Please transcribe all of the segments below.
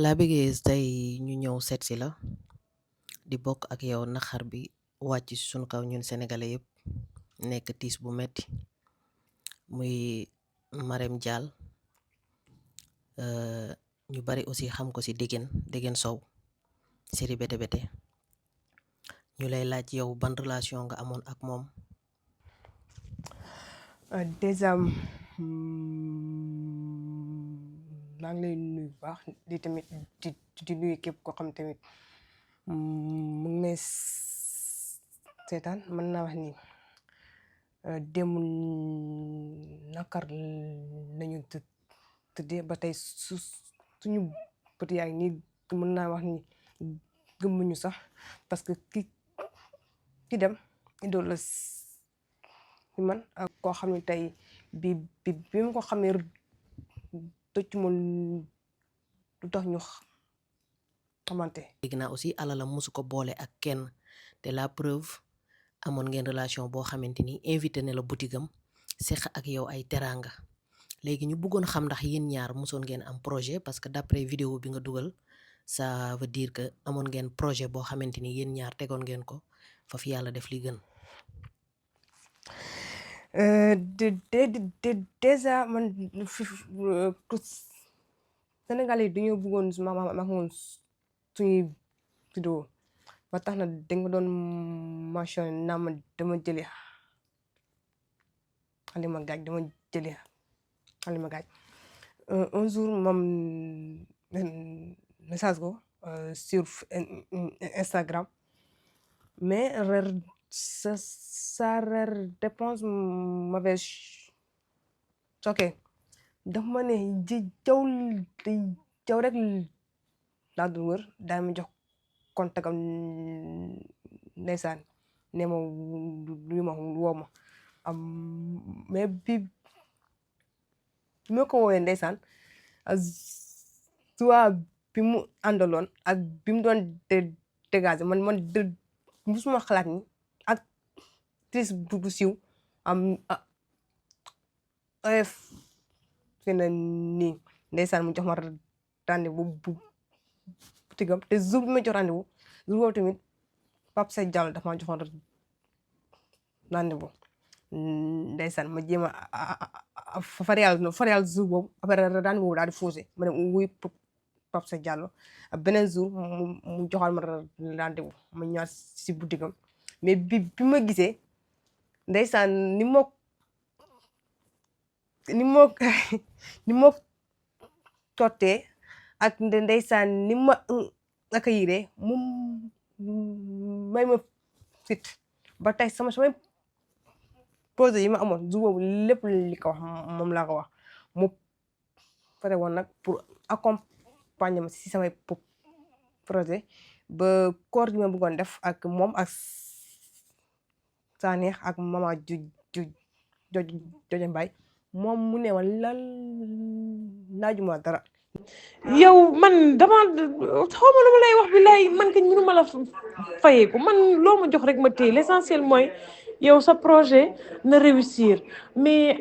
laa bëggee tey ñu ñëw seet si la di bokk ak yow naxar bi wàcc ci sunu kaw ñun sénégalais yëpp nekk tiis bu metti muy Marème Dial ñu bari aussi xam ko ci Degen Sow série Bété Bété ñu lay laaj yow ban relation nga amoon ak moom. déjà maa ngi lay nuyu bu baax di tamit di nuyu képp koo xam tamit mu ngi may seetaan mën naa wax ni démb nakar nañu tëddee ba tey suñu bët yaa ngi nii mën naa wax ni gëmmuñu sax parce que ki dem idole la si man ak koo xam ne tey bi mu ko xamee tëcc ma lu tax ñu xamante. dégg naa aussi alalam mosu ko boole ak kenn te la preuve amoon ngeen relation boo xamante ni invité ne la boutigam seq ak yow ay teraanga léegi ñu bëggoon xam ndax yéen ñaar mosoon ngeen am projet parce que d'après vidéo bi nga dugal ça veut dire que amoon ngeen projet boo xamante ni yéen ñaar tegoon ngeen ko fa fi yàlla def li gën. déjà man Sénégal yi dañoo bëggoon ma moom suñuy vidéo ba tax na dañ ko doon mentionné naa ma dama jëli Halima Gaaj un jour moom message ko sur Instagram mais sa réponse m'avait choqué daf ma ne jaw rek laa doon wër daal ma jox contact am ndeysaan ne ma lu ma woo ma mais bi ma ko woowee ndeysaan soit bi mu àndaloon ak bi mu doon dégager man musuma xalaat ni actrice bu siiw fi na nii ndeysaan mu jox ma rendez-vous bu tigam te jour bi ma jox rendez-vous jour boobu tamit Pape Sey Diallo dafa ma joxoon rendez-vous ndeysaan ma jéem a farial jour boobu après rendez-vous boobu daal di faussé ma ne wuy Pape Sey Diallo beneen jour mu joxal ma rendez-vous ma ñëwaat si boutique mais bi ma gisee ndeysaan ni ma tottee ak ndeysaan ni ma accueillir mu may ma fit ba tey samay projet yi ma amoon jour boobu lépp li ko wax moom laa ko wax mu pare woon nag pour accompagner ma si samay projet ba koor gi ma bëggoon def ak moom ak Saneex ak mama Jojo Mbaye moom mu ne ma laajuma dara. yow man dama xaw ma lu ma lay wax bi lay man kañ mënu ma la fayeeku man loo ma jox rek ma téye l'essentiel mooy yow sa projet na réussir mais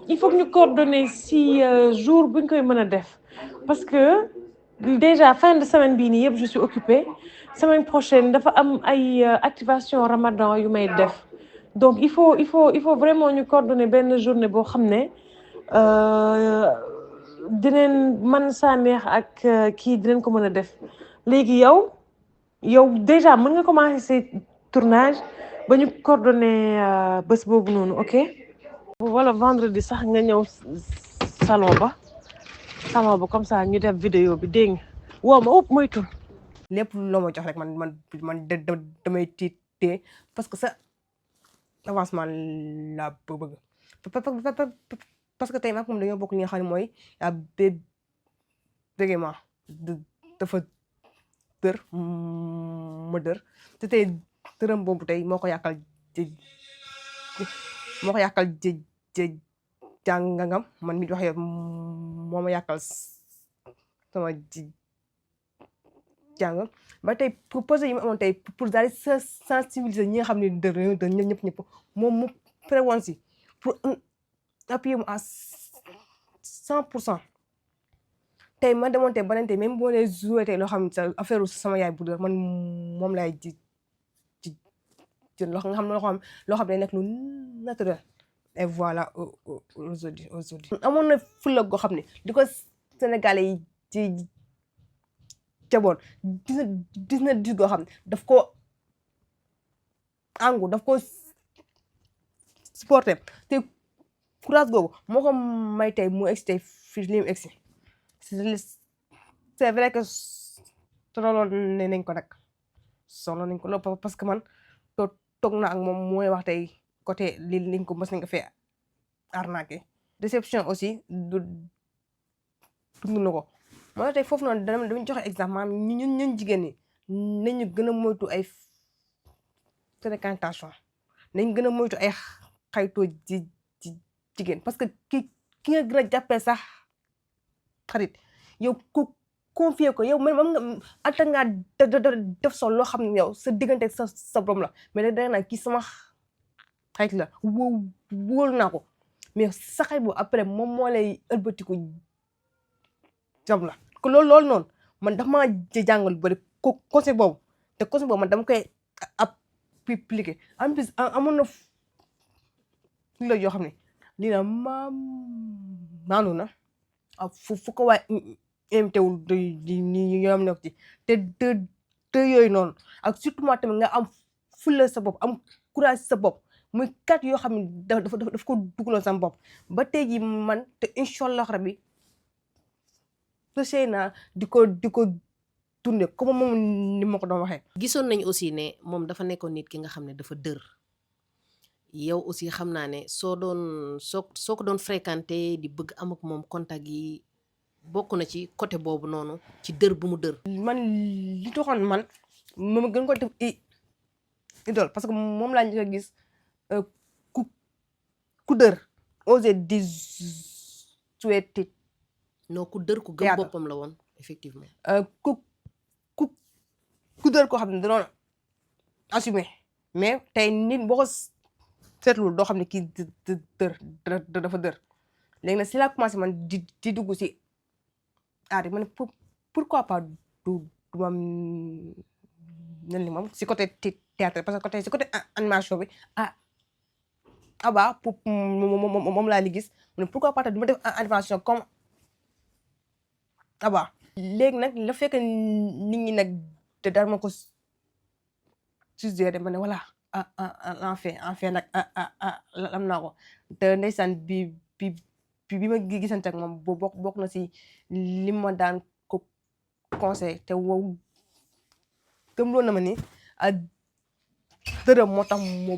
il faut que ñu coordonner si jour buñ koy mën a def parce que déjà fin de semaine bii nii yëpp je suis occupée semaine prochaine dafa am ay activation ramadan yu may def donc il faut vraiment ñu coordonner benn journée boo xam ne dinañ man Saneex ak kii dinañ ko mën a def léegi yow déjà mën nga commencer ci tournage ba ñu coordonner bés boobu noonu ok. wala vendredi sax nga ñëw salon ba comme ça ñu def vidéo bi dégg nga woo ma ëpp moytu. lépp loo ma jox rek man damay tiitee parce que sa avancement laa bëgg parce que tey maak moom dañoo bokk li nga xam ne mooy bégement dafa dër ma dër te tey dërëm boobu tey moo ko yàqal jàngangam man mi wax yow moo ma yàqal sama jàng ba tey proposé yi ma amoon tey pour daal di sensibiliser ñi nga xam ne dër ñëpp moom mu pré woon si pour appuyer mu à 100% tey ma demoon tey beneen tey même boo dee joué tey loo xam ne sa affaire sama yaay bu dër man moom lay ji jël loo xam day nekk lu naturel et voilà aujourd'hui amoon na fulla goo xam ne di ko Sénégalais yi ci jaboon gis na goo xam ne daf ko angu daf ko supporté te courage googu moo ko may tey mu egsi tey fii li mu egsi c'est vrai que solo nañ ko nag solo nañ ko loolu parce que man toog na ak moom mooy wax tey côté li liñ ko mës nañ ko fee arnaqué déception aussi dund na ko moo tax tey foofu noonu dama joxe exemple maanaam ñun jigéen ñi nañu gën a moytu ay fréquentation nañ gën a moytu ay xaytoo jigéen parce que ki nga gën a jàppee sax xarit yow ku confier ko yow man nga ata ngaa def sol loo xam ne yow sa diggante sa borom la mais da nga naan kii sama xarit la wóolu naa ko mais sa xarit boobu après moom moo lay ëlbatiku jam la ko loolu noonu man dafa maa jàngal lu bëri conseil boobu te conseil boobu man dama koy appliquer en plus amoon na la yoo xam ne lii na maanu na fu ko waay invité wul di ñoom nekk ci te yooyu noonu ak surtout moi tamit nga am fulla sa bopp am courage sa bopp muy kat yoo xam ne dafa ko dugaloon sama bopp ba tey ji man te incha allah rabbi sëy naa di ko tourné comme moom ni ma ko doon waxee. gisoon nañ aussi ne moom dafa nekkoon nit ki nga xam ne dafa dër yow aussi xam naa ne soo ko doon fréquenté di bëgg am ak moom contact yi bokk na ci côté boobu noonu ci dër bu mu dër. man li taxoon man ma gën ko def idole parce que moom laa njëkk a gis ku dër osé di souhaiter. non ku dër ku gëm boppam la woon effectivement. ku dër koo xam ne danoon assumé mais tey nit boo ko seetlu doo xam ne kii dafa dër léegi nag si laa commencé man di dugg si aar yi ma ne pourquoi pas du ma mel ni moom si côté théâtre parce que si côté animation bi Aba moom laa li gis mu ne pourquoi pas du ma def animation comme Aba léegi nag la fekk nit ñi nag te dara ma ko suggéré ma ne voilà en fait nag am naa ko te ndeysaan bi ma gisante ak moom bokk na si li ma daan ko conseil te wow gëmloo na ma ni dërëm moo tax mu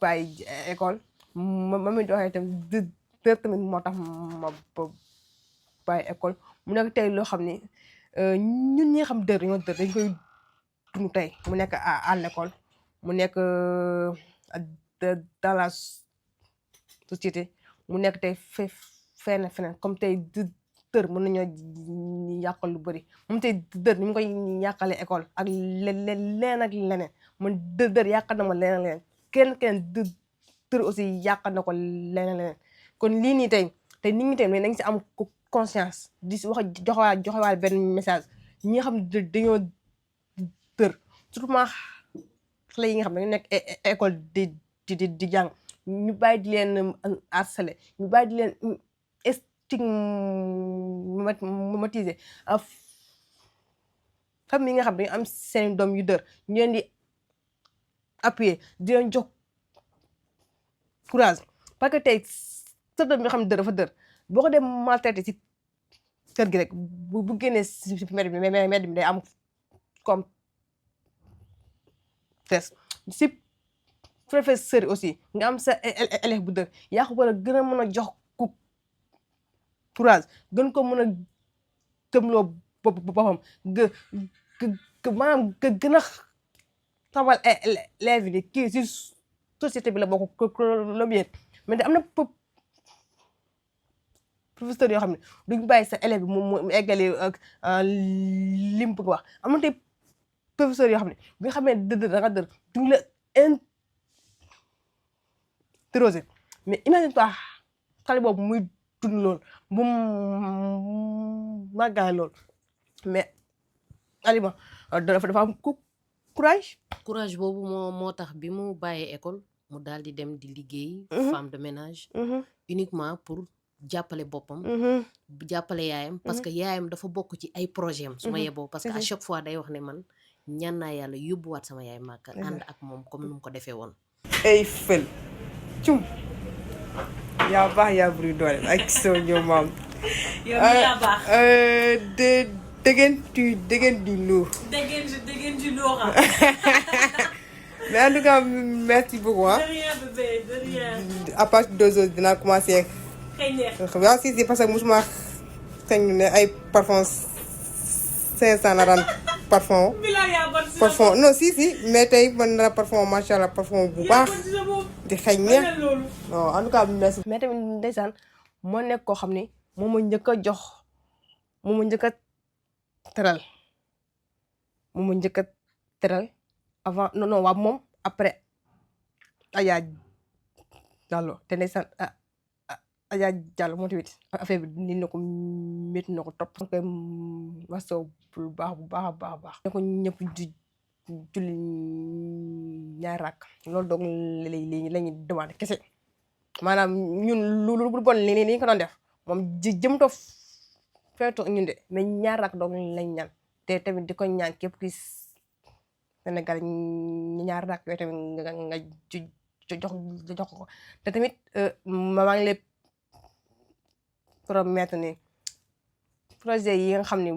bàyyi école ma mi doxee tam dër tamit moo tax ma bàyyi école mu nekk tey loo xam ni ñun ñi xam dër dañ koy dund tey mu nekk à l'école mu nekk dans la société mu nekk tey feneen comme tey dër mën nañoo yàqal lu bëri moom tey dër ni mu koy yàqale école ak leneen ak leneen man dër yàqal na ma leneen kenn dër aussi yàqal na ko leneen kon lii nii tey nit ñi tey nañ si am conscience di si wax joxewaal benn message ñi nga xam dañoo dër surtout xale yi nga xam ne dañu nekk école di jàng ñu bàyyi di leen harceler ñu bàyyi di leen stigmatiser famille yi nga xam dañu am seen doom yu dër ñu leen di appuyer di leen jox courage parce que tey sa doom bi xam ne dër dafa dër boo ko dem maltraité si kër gi rek bu génnee si mbedd bi day am comme test si professeur aussi nga am sa élève bu dër yaa ko war a gën a mën a jox courage gën ko mën a gëmloo boppam maanaam gën a xamal élève yi kii si société bi la bokk la bien mais am na professeur yoo xam ne duñ bàyyi sa élève bi mu eggali lim bëgg wax am na tey professeur yoo xam ne bi nga xam ne da nga dër duñ la interroger mais imagine toi xale boobu muy dund loolu bu màggaay loolu mais Alima dafa am courage. courage boobu moo tax bi mu bàyyee école mu daal di dem di liggéey femme de ménage uniquement pour jàppale boppam jàppale yaayam parce que yaayam dafa bokk ci ay projet am su ma yeboo parce que à chaque fois day wax ne man ñaan naa yàlla yóbbuwaat sama yaay màkka ànd ak moom comme nu mu ko defee woon ay fël cum yaa baax yaa buri doole ak soo ñëw maam yow yaa baax. déggen du lourd. déggen du lourd. mais en tout cas merci beaucoup de rien bébé de rien. à partir d'aujourd'hui dinaa commencer waaw si parce que musuma xeeñ ne ay parfum 500 la daan parfum parfum non si mais tey mën na parfum macha allah parfum bu baax di xeeñ ne non en tout cas merci. mais tamit ndeysaan moo nekk koo xam ne moom ma njëkk a jox moom ma njëkk a teral moom ma njëkk a teral avant non waa moom après Aya Diallo te ndeysaan Aya Diallo moo tamit affaire bi ni na ko métti na ko topp koy waso bu baax a baax ne ko ñëpp di julli ñaari rakk loolu doog lañuy demandé kese maanaam ñun lu bon li ko doon def moom jëm to feeto ñun de mais ñaari rakk doog lañ ñaan te tamit di ko ñaan képp ki Sénégal ñaari rakk yooyu tamit nga jox ko te tamit maa ngi lay promettre ni projet yi nga xam ne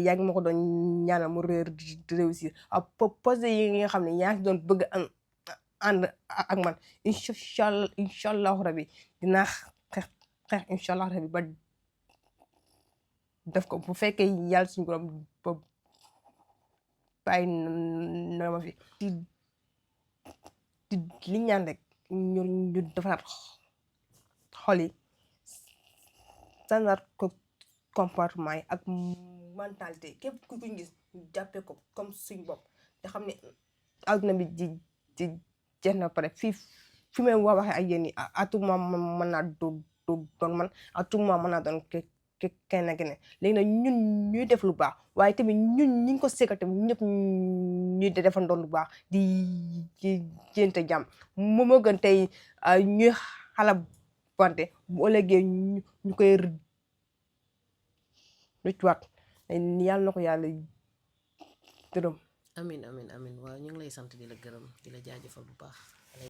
yaa ngi ma ko doon ñaanal mu réussir ak projet yi nga xam ne yaa ngi doon bëgg ànd ak man incha allahu rabi dinaa xeex incha allahu rabi ba def ko bu fekkee yàlla suñu borom ba bàyyi na ma fi li ñaan rek ñu defaraat xol yi standard comportement yi ak mentalité képp ku ñu gis jàppee ko comme suñ bopp te xam ne àdduna bi ji jeex na pare fi may waxee ak yéen ñi à tout moment mën naa doon man à tout moment mën naa doon kenn ak keneen léegi nag ñun ñuy def lu baax waaye tamit ñun ñi ngi ko sekkal tamit ñëpp ñuy defandoo lu baax di jéente jàmm moo gën tey ñuy xala bante bu ëllëgee ñu koy rëccuwaat yàlla na ko yàlla dërëm. amin waaw ñu ngi lay sant di la gërëm di la jaajëfal bu baax